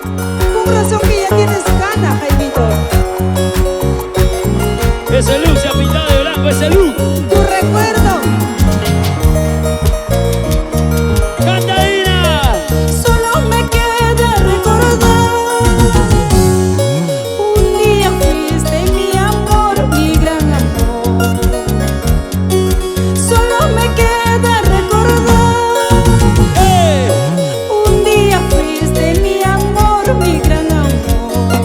Con razón que ya tienes ganas, Jaimito. Ese luz se ha pintado de blanco, ese luz. Tu recuerdo. ¡Cantadina! Solo me queda recordar. Un día fuiste mi amor, mi gran amor. Solo me queda recordar. Un día fuiste mi amor, mi gran amor.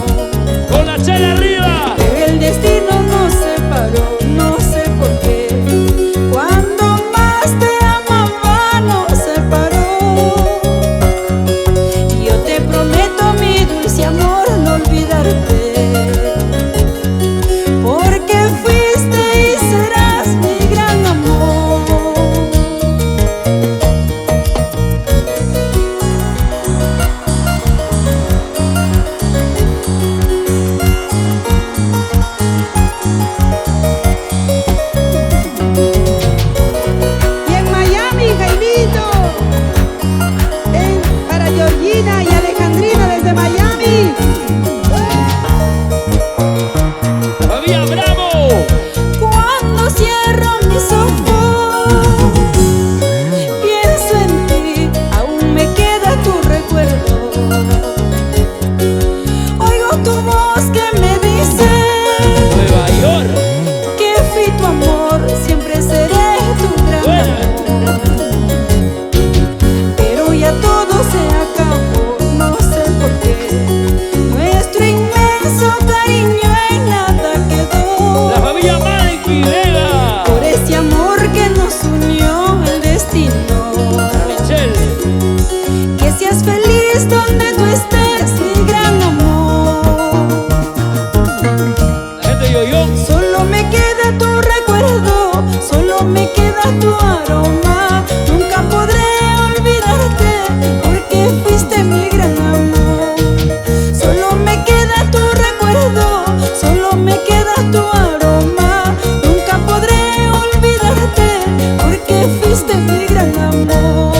¡Con la chela arriba! Pero el destino nos separó, no sé por qué. Cuando más te amaba nos separó. Y yo te prometo, mi dulce amor, no olvidarte. Porque fuiste y serás mi gran amor. Y en Miami, Jaimito, para Georgina y Alejandrina desde Miami. ¡Fabián Bravo! Cuando cierro mis ojos, pienso en ti, aún me queda tu recuerdo. Oigo tu voz que me dice ¡Nueva York! que fui tu amor, siempre seré tu gran amor. Pero ya todo se acabó, no sé por qué. Nuestro inmenso cariño en nada quedó. ¡La familia Malky Vega! Por ese amor que nos unió el destino. Michelle. Que seas feliz donde tú estés, mi gran amor. La gente de Yoyón. Solo me queda tu recuerdo, solo me queda tu aroma. Nunca podré olvidarte porque fuiste mi gran amor. Solo me queda tu recuerdo, solo me queda tu aroma. Nunca podré olvidarte porque fuiste mi gran amor.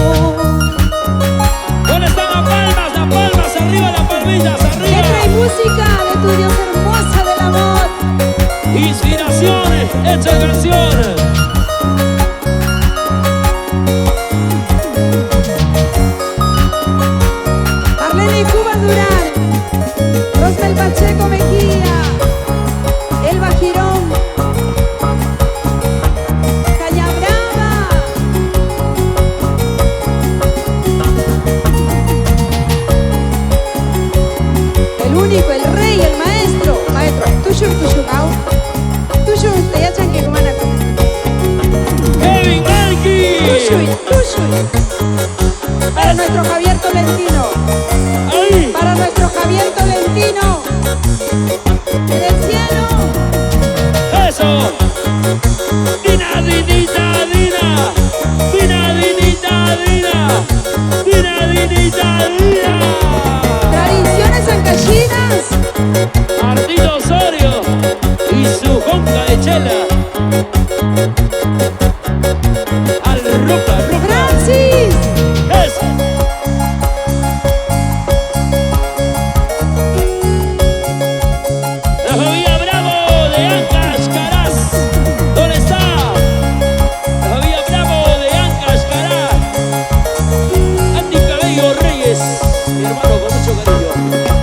¿Dónde están las palmas? Las palmas arriba, las palmitas arriba. Letra y música de tu Dios hermosa del amor. Inspiraciones, hechas canciones. Arlene Cuba Durán, Rosmel Pacheco Mejía, Elba Girón, Caña Brava. El único, el rey, el maestro, Tushur Tushugao, Tushur Teyachan que humana. Kevin Malky. Tushuy. Para nuestro Javier Tolentino. Ahí. Para nuestro Javier Tolentino. En el cielo. Eso. Dina, dinita, dina. Dina, dinita, dina. Dina, dinita, dina. Tradiciones ancallinas. Martito Osorio y su conca de chela. Al rupa, rupa. Francis. Eso. La familia Bravo de Ancash Caraz. ¿Dónde está? La familia Bravo de Ancash Caraz. Andy Cabello Reyes, mi hermano con mucho cariño.